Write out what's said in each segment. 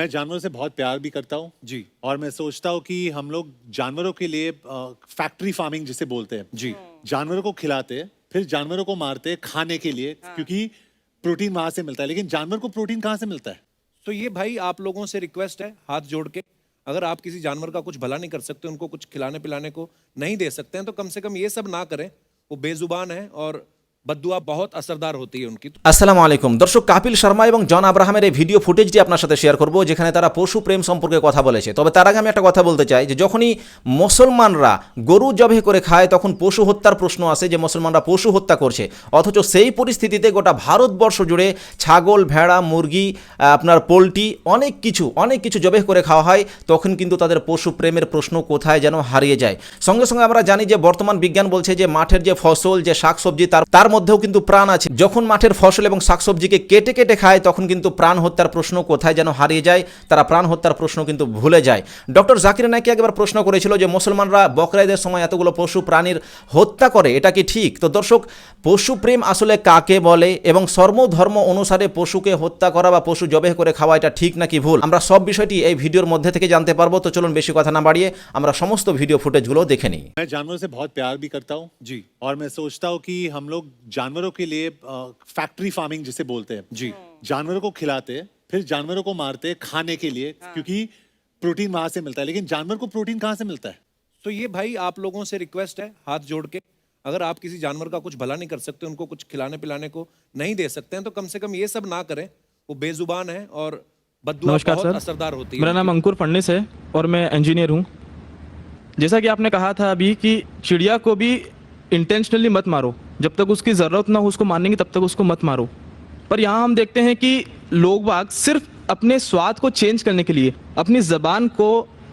मैं जानवरों से बहुत प्यार भी करता हूँ जी और मैं सोचता हूँ कि हम लोग जानवरों के लिए फैक्ट्री फार्मिंग जिसे बोलते हैं जी जानवरों को खिलाते फिर जानवरों को मारते खाने के लिए क्योंकि प्रोटीन वहां से मिलता है। लेकिन जानवर को प्रोटीन कहाँ से मिलता है? तो ये भाई आप लोगों से रिक्वेस्ट है हाथ जोड़ के, अगर आप किसी जानवर का कुछ भला नहीं कर सकते, उनको कुछ खिलाने पिलाने को नहीं दे सकते हैं, तो कम से कम ये सब ना करें। वो बेजुबान है और बद्दुआ बहुत असरदार होती है उनकी। আসসালামু আলাইকুম দর্শক, কাপিল শর্মা এবং জন আব্রাহামের এই ভিডিও ফুটেজটি আপনার সাথে শেয়ার করব, যেখানে তারা পশু প্রেম সম্পর্কে কথা বলেছে। তবে তার আগে আমি একটা কথা বলতে চাই যে যখনই মুসলমানরা গরু জবাই করে খায় তখন পশু হত্যার প্রশ্ন আসে যে মুসলমানরা পশু হত্যা করছে, অথচ সেই পরিস্থিতিতে গোটা ভারতবর্ষ জুড়ে ছাগল, ভেড়া, মুরগি, আপনার পোলট্রি অনেক কিছু জবাই করে খাওয়া হয়। তখন কিন্তু তাদের পশু প্রেমের প্রশ্ন কোথায় যেন হারিয়ে যায়। সঙ্গে সঙ্গে আমরা জানি যে বর্তমান বিজ্ঞান বলছে যে মাঠের যে ফসল, যে শাকসবজি, তার মধ্যেও কিন্তু প্রাণ আছে। যখন মাঠের ফসল এবং শাকসবজিকে কেটে কেটে খায় তখন কিন্তু প্রাণ হত্যার প্রশ্ন কোথায় যেন হারিয়ে যায়, তারা প্রাণ হত্যার প্রশ্ন কিন্তু ভুলে যায়। ডক্টর জাকির নাকি একবার প্রশ্ন করেছিল যে মুসলমানরা বকরা ঈদের সময় এতগুলো পশু প্রাণীর হত্যা করে, এটা কি ঠিক? তো দর্শক, পশু প্রেম আসলে কাকে বলে এবং ধর্ম অনুসারে পশুকে হত্যা করা বা পশু জবাই করে খাওয়া এটা ঠিক নাকি ভুল, আমরা সব বিষয়টি এই ভিডিওর মধ্যে থেকে জানতে পারবো। তো চলুন বেশি কথা না বাড়িয়ে আমরা সমস্ত ভিডিও ফুটেজগুলো দেখে নিই। मैं जानवरों से बहुत प्यार भी करता हूँ जी और मैं सोचता हूँ कि हम लोग जानवरों के लिए फैक्ट्री फार्मिंग जिसे बोलते हैं जी जानवरों को खिलाते फिर जानवरों को मारते खाने के लिए क्योंकि प्रोटीन वहां से मिलता है। लेकिन जानवर को प्रोटीन कहाँ से मिलता है? तो ये भाई आप लोगों से रिक्वेस्ट है हाथ जोड़ के, अगर आप किसी जानवर का कुछ भला नहीं कर सकते, उनको कुछ खिलाने पिलाने को नहीं दे सकते हैं, तो कम से कम ये सब ना करें। वो बेजुबान है और बद्दुआ नमस्कार बहुत सर, असरदार होती है। मेरा नाम अंकुर फडणीस है और मैं इंजीनियर हूँ। जैसा कि आपने कहा था अभी कि चिड़िया को भी इंटेंशनली मत मारो, जब तक उसकी ज़रूरत ना हो उसको मारने की तब तक उसको मत मारो। पर यहाँ हम देखते हैं कि लोग बाग सिर्फ अपने स्वाद को चेंज करने के लिए, अपनी ज़बान को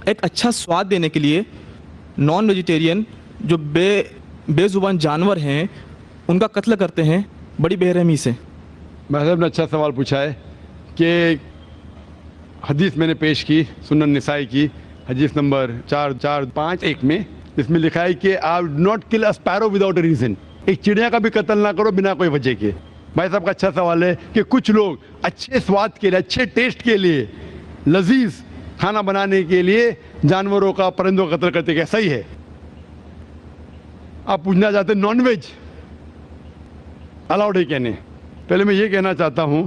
एक अच्छा स्वाद देने के लिए नॉन वेजिटेरियन जो बेजुबान जानवर हैं उनका कत्ल करते हैं बड़ी बेरहमी से। महज़ब ने अच्छा सवाल पूछा है कि हदीस मैंने पेश की सुनन निसाई की हदीस नंबर 4451 में, इसमें लिखा है कि I would not kill a sparrow without a reason. एक चिड़िया का भी कत्ल ना करो बिना कोई वजह के। भाई साहब का अच्छा सवाल है कि कुछ लोग अच्छे स्वाद के लिए, अच्छे टेस्ट के लिए, लजीज खाना बनाने के लिए जानवरों का, परिंदों का कत्ल करते, क्या सही है? आप पूछना चाहते हैं नॉनवेज अलाउड है कहने, पहले मैं ये कहना चाहता हूँ,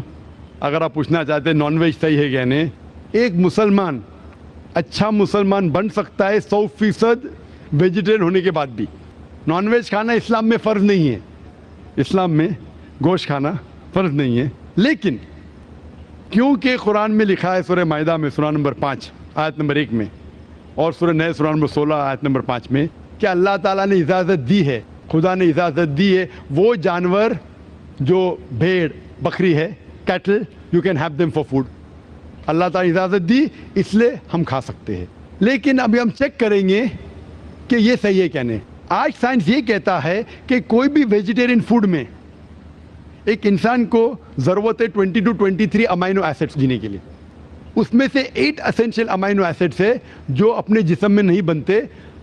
अगर आप पूछना चाहते हैं नॉनवेज सही है कहने, एक मुसलमान अच्छा मुसलमान बन सकता है 100% वेजिटेरियन होने के बाद भी। नॉनवेज खाना इस्लाम में फ़र्ज़ नहीं है, इस्लाम में गोश्त खाना फ़र्ज़ नहीं है। लेकिन क्योंकि कुरान में लिखा है सूरह माइदा में सूरा नंबर 5 आयत नंबर 1 में और सूरह नए सूरा नंबर 16 आयत नंबर 5 में कि अल्लाह ताला ने इजाज़त दी है, खुदा ने इजाज़त दी है, वो जानवर जो भेड़ बकरी है, cattle, you can have them for food. Allah ताला इजाज़त दी इसलिए हम खा सकते हैं। लेकिन अभी हम चेक करेंगे कि ये सही है क्या नहीं। आज साइंस ये कहता है कि कोई भी वेजिटेरियन फूड में एक इंसान को ज़रूरत है 20 to 23 अमाइनो एसिड्स जीने के लिए। उसमें से 8 एसेंशियल अमाइनो एसिड्स है जो अपने जिस्म में नहीं बनते,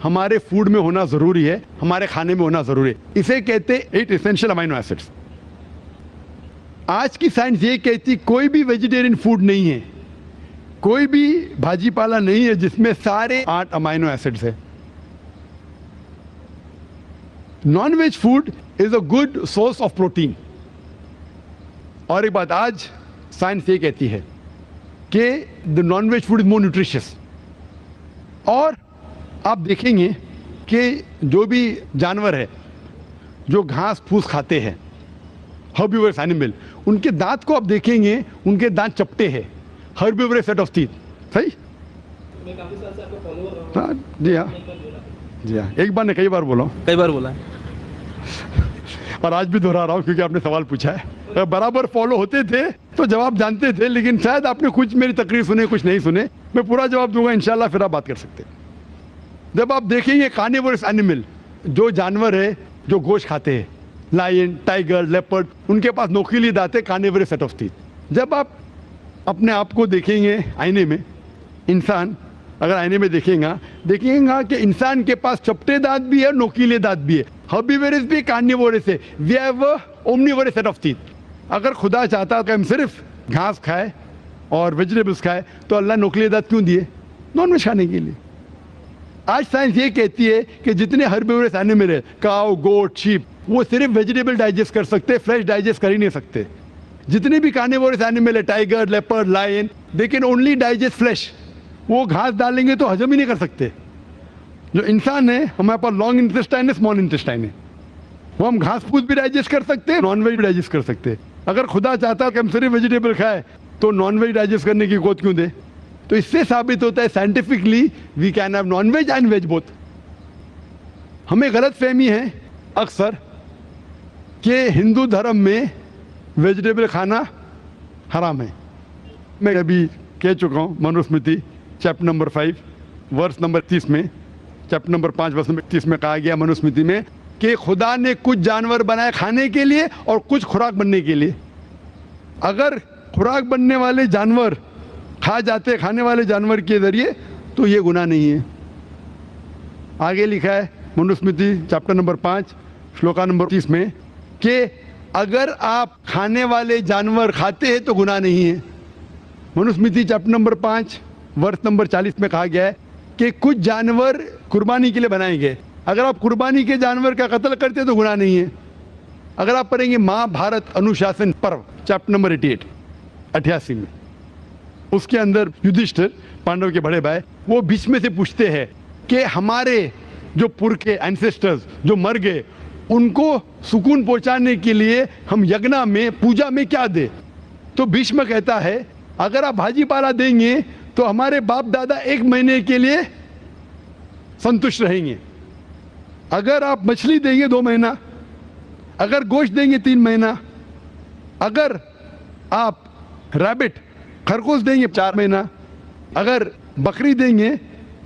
हमारे फूड में होना ज़रूरी है, हमारे खाने में होना ज़रूरी है। इसे कहते 8 एसेंशियल अमाइनो एसिड्स। आज की साइंस ये कहती कोई भी वेजिटेरियन फूड नहीं है, कोई भी भाजी पाला नहीं है जिसमें सारे 8 अमाइनो एसिड्स है। Non veg food is a good source of protein. और एक बात आज साइंस ये कहती है कि the non veg food is more nutritious. और आप देखेंगे कि जो भी जानवर है जो घास फूस खाते हैं, हर्बिवरस एनिमल, उनके दांत को आप देखेंगे, उनके दांत चपटे हैं, हर्बिवरस सेट ऑफ टीथ। सही? हाँ जी, हाँ जी, हाँ, एक बार ने कई बार बोला, कई बार बोला है और आज भी दोहरा रहा हूँ क्योंकि आपने सवाल पूछा है। अगर बराबर फॉलो होते थे तो जवाब जानते थे, लेकिन शायद आपने कुछ मेरी तकरीर सुने, कुछ नहीं सुने। मैं पूरा जवाब दूंगा इंशाल्लाह, फिर आप बात कर सकते हैं। जब आप देखेंगे कार्निवोरस एनिमल, जो जानवर है जो गोश्त खाते हैं, लायन, टाइगर, लेपर्ड, उनके पास नोकीली दांत है, कार्निवोरस सेट ऑफ टीथ। जब आप अपने आप को देखेंगे आईने में, इंसान अगर आईने में देखेगा कि इंसान के पास चपटे दांत भी है, नोकीले दांत भी है, हर्बिवोरस भी, कार्निवोरस है, we have omnivorous set of teeth. अगर खुदा चाहता कि हम सिर्फ घास खाए, और वेजिटेबल्स खाए, तो अल्लाह नौकरी दाद क्यों दिए? नॉनवेज खाने के लिए। आज साइंस ये कहती है कि जितने हर्बिवोरस एनिमल है, काउ, गोट, शीप, वो सिर्फ वेजिटेबल डाइजेस्ट कर सकते, फ्रेश डाइजेस्ट कर ही नहीं सकते। जितने भी कार्निवोरस एनिमल है, tiger, leopard, lion, they can only digest flesh. वो घास डालेंगे तो हजम ही नहीं कर सकते। जो इंसान है, हमारे पास लॉन्ग इंटेस्टाइन है, स्मॉल इंटेस्टाइन है। वो हम घास फूस भी डाइजेस्ट कर सकते हैं, नॉन वेज भी डाइजेस्ट कर सकते हैं। अगर खुदा चाहता है कि हम सिर्फ वेजिटेबल खाए तो नॉन वेज डाइजेस्ट करने की गोद क्यों दे? तो इससे साबित होता है scientifically we can have non veg and veg both. हमें गलत फहमी है अक्सर कि हिंदू धर्म में वेजिटेबल खाना हराम है। मैं अभी कह चुका हूँ, Manusmriti chapter number 5 verse number 30 में, चैप्टर नंबर 5 वर्स नंबर 30 में कहा गया मनुस्मृति में कि खुदा ने कुछ जानवर बनाए खाने के लिए और कुछ खुराक बनने के लिए। अगर खुराक बनने वाले जानवर खा जाते खाने वाले जानवर के जरिए तो ये गुनाह नहीं है। आगे लिखा है Manusmriti chapter number 5 shloka number 30 में कि अगर आप खाने वाले जानवर खाते हैं तो गुनाह नहीं है। मनुस्मृति चैप्टर नंबर 5 वर्ष नंबर 40 में कहा गया है कि कुछ जानवर कुर्बानी के लिए बनाए गए। अगर आप कुर्बानी के जानवर का कत्ल करते तो गुनाह नहीं है। अगर आप पढ़ेंगे महाभारत अनुशासन पर्व चैप्टर नंबर 88 में, उसके अंदर युधिष्ठिर, पांडव के बड़े भाई, वो बीच में से पूछते हैं कि हमारे जो पुरखे एंसेस्टर्स जो मर गए उनको सुकून पहुंचाने के लिए हम यज्ञ में पूजा में क्या दे? तो भीष्म कहता है अगर आप भाजी पाला देंगे तो हमारे बाप दादा 1 महीने के लिए संतुष्ट रहेंगे। अगर आप मछली देंगे 2 महीना, अगर गोश्त देंगे 3 महीना, अगर आप रैबिट खरगोश देंगे 4 महीना, अगर बकरी देंगे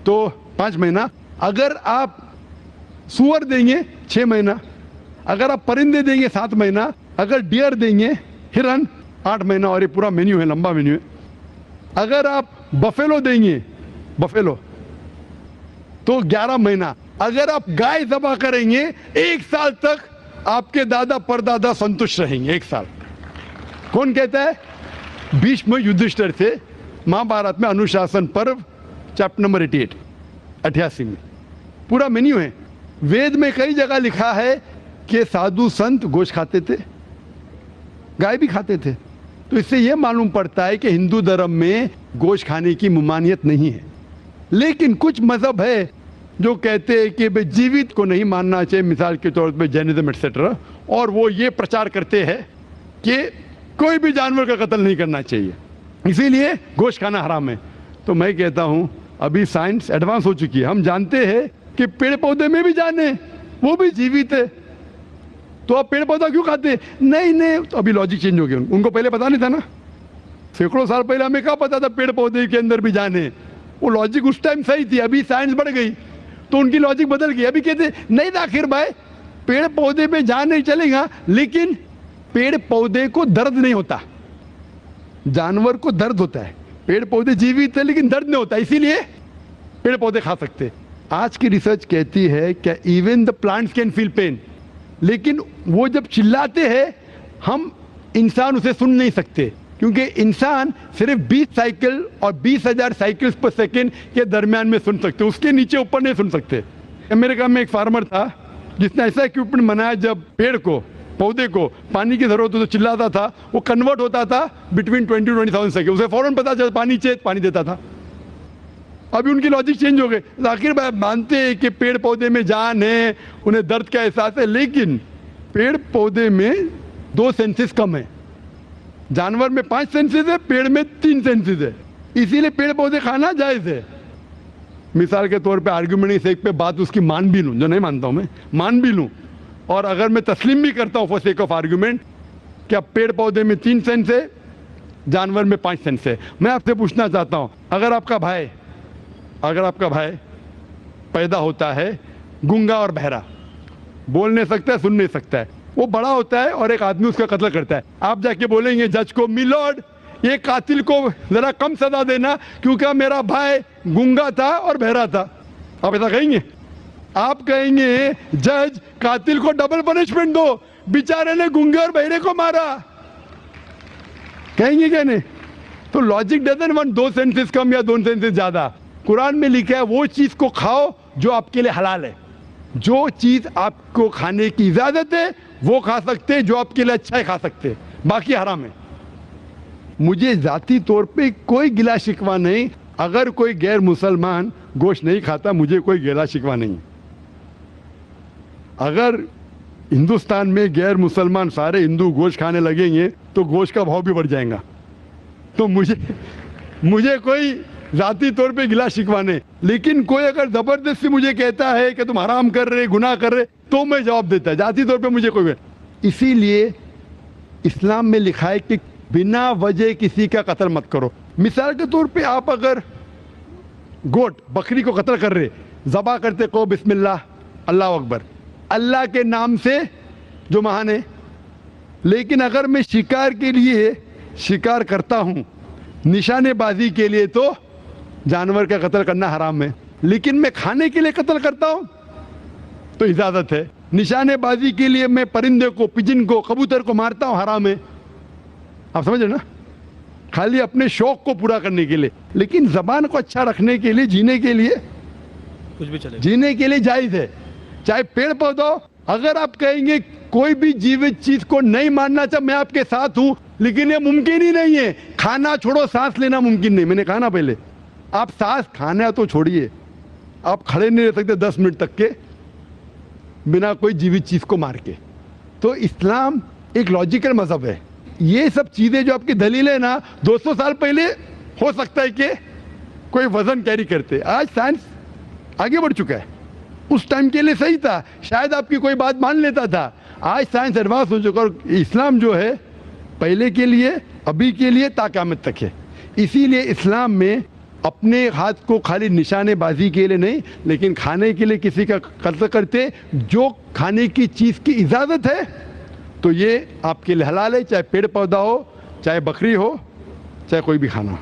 तो 5 महीना, अगर आप सुअर देंगे 6 महीना, अगर आप परिंदे देंगे 7 महीना, अगर डियर देंगे, हिरन 8 महीना। और ये पूरा मेन्यू है, लंबा मेन्यू है। अगर आप बफेलो देंगे, बफेलो तो 11 महीना। अगर आप गाय ज़बह करेंगे 1 साल तक आपके दादा परदादा संतुष्ट रहेंगे। 1 साल। कौन कहता है? भीष्म युधिष्ठिर से महाभारत में अनुशासन पर्व चैप्टर नंबर 88 में पूरा मेन्यू है। वेद में कई जगह लिखा है कि साधु संत गोश्त खाते थे, गाय भी खाते थे। तो इससे यह मालूम पड़ता है कि हिंदू धर्म में गोश्त खाने की ममानियत नहीं है। लेकिन कुछ मजहब है जो कहते हैं कि भाई जीवित को नहीं मानना चाहिए, मिसाल के तौर पे जैनिज्म एक्सेट्रा, और वो ये प्रचार करते हैं कि कोई भी जानवर का कत्ल नहीं करना चाहिए, इसीलिए गोश्त खाना हराम है। तो मैं कहता हूँ अभी साइंस एडवांस हो चुकी है, हम जानते हैं कि पेड़ पौधे में भी जान है, वो भी जीवित है, तो आप पेड़ पौधा क्यों खाते? नहीं, तो अभी लॉजिक चेंज हो गया। उनको पहले पता नहीं था ना, सैकड़ों साल पहले हमें क्या पता था पेड़ पौधे के अंदर भी जान है? वो लॉजिक उस टाइम सही थी, अभी साइंस बढ़ गई तो उनकी लॉजिक बदल गई। अभी कहते नहीं आखिर भाई पेड़ पौधे में जान नहीं चलेगा, लेकिन पेड़ पौधे को दर्द नहीं होता, जानवर को दर्द होता है। पेड़ पौधे जीवित है लेकिन दर्द नहीं होता, इसीलिए पेड़ पौधे खा सकते। आज की रिसर्च कहती है कि even the plants can feel pain, लेकिन वो जब चिल्लाते हैं हम इंसान उसे सुन नहीं सकते, क्योंकि इंसान सिर्फ 20 साइकिल और 20,000 साइकिल्स पर सेकेंड के दरमियान में सुन सकते, उसके नीचे ऊपर नहीं सुन सकते। अमेरिका में एक फार्मर था जिसने ऐसा इक्विपमेंट बनाया, जब पेड़ को पौधे को पानी की जरूरत हो तो चिल्लाता था, वो कन्वर्ट होता था बिटवीन 20,000 सेकेंड, उसे फौरन पता चला पानी चाहिए, पानी देता था। अभी उनकी लॉजिक चेंज हो गई। आखिर भाई मानते हैं कि पेड़ पौधे में जान है, उन्हें दर्द का एहसास है, लेकिन पेड़ पौधे में 2 सेंसेस कम है। जानवर में 5 सेंसेस है, पेड़ में 3 सेंसेस है, इसीलिए पेड़ पौधे खाना जायज है। मिसाल के तौर पे आर्ग्यूमेंट इस एक पे बात उसकी मान भी लूं, जो नहीं मानता हूं मैं, मान भी लूं, और अगर मैं तस्लीम भी करता हूं फॉर सेक ऑफ आर्ग्यूमेंट कि अब पेड़ पौधे में 3 सेंस है, जानवर में 5 सेंस है। मैं आपसे पूछना चाहता हूं, अगर आपका भाई पैदा होता है गूंगा और बहरा, बोल नहीं सकता है, सुन नहीं सकता है, वो बड़ा होता है और एक आदमी उसका कत्ल करता है, आप जाके बोलेंगे जज को, मिलॉर्ड ये कातिल को जरा कम सजा देना क्योंकि मेरा भाई गूंगा था और बहरा था? आप ऐसा कहेंगे? आप कहेंगे जज कातिल को डबल पनिशमेंट दो, बेचारे ने गूंगे और बहरे को मारा, कहेंगे क्या नहीं? तो लॉजिक डजंट वांट 2 सेंसेस कम या 2 सेंसेस ज्यादा। कुरान में लिखा है वो चीज को खाओ जो आपके लिए हलाल है। जो चीज आपको खाने की इजाजत है वो खा सकते हैं, जो आपके लिए अच्छा है खा सकते हैं, बाकी हराम है। मुझे जाती तौर पे कोई गिला शिकवा नहीं, अगर कोई गैर मुसलमान गोश्त नहीं खाता मुझे कोई गिला शिकवा नहीं। अगर हिंदुस्तान में गैर मुसलमान सारे हिंदू गोश्त खाने लगेंगे तो गोश्त का भाव भी बढ़ जाएगा। तो मुझे कोई जाती तौर पे गिला शिकवा नहीं, लेकिन कोई अगर जबरदस्ती मुझे कहता है कि तुम हराम कर रहे, गुनाह कर रहे, तो मैं जवाब देता। जाती तौर पे मुझे कोई, इसीलिए इस्लाम में लिखा है कि बिना वजह किसी का कत्ल मत करो। मिसाल के तौर पे आप अगर गोट बकरी को कत्ल कर रहे, ज़बा करते को बिस्मिल्लाह अल्लाह अकबर, अल्लाह के नाम से जो महान है। लेकिन अगर मैं शिकार के लिए शिकार करता हूँ, निशानेबाजी के लिए, तो जानवर का कत्ल करना हराम है। लेकिन मैं खाने के लिए कत्ल करता हूँ तो इजाज़त है। निशानेबाजी के लिए मैं परिंदे को, पिजन को, कबूतर को मारता हूँ, हराम है। आप समझ रहे ना, खाली अपने शौक को पूरा करने के लिए। लेकिन जबान को अच्छा रखने के लिए, जीने के लिए, कुछ भी चलेगा, जीने के लिए जायज़ है। चाहे पेड़ पौधा, अगर आप कहेंगे कोई भी जीवित चीज को नहीं मानना चाहे, मैं आपके साथ हूं, लेकिन ये मुमकिन ही नहीं है। खाना छोड़ो, सांस लेना मुमकिन नहीं। मैंने कहा ना पहले, आप सांस खाना तो छोड़िए, आप खड़े नहीं रह सकते 10 मिनट तक के बिना कोई जीवित चीज को मार के। तो इस्लाम एक लॉजिकल मजहब है। ये सब चीजें जो आपकी दलील है ना, 200 साल पहले हो सकता है कि कोई वजन कैरी करते, आज साइंस आगे बढ़ चुका है। उस टाइम के लिए सही था, शायद आपकी कोई बात मान लेता था। आज साइंस एडवांस हो चुका और इस्लाम जो है पहले के लिए, अभी के लिए, ता क़यामत तक है। इसीलिए इस्लाम में अपने हाथ को खाली निशानेबाजी के लिए नहीं, लेकिन खाने के लिए किसी का कत्ल करते, जो खाने की चीज़ की इजाज़त है तो ये आपके लिए हलाल है, चाहे पेड़ पौधा हो, चाहे बकरी हो, चाहे कोई भी खाना हो।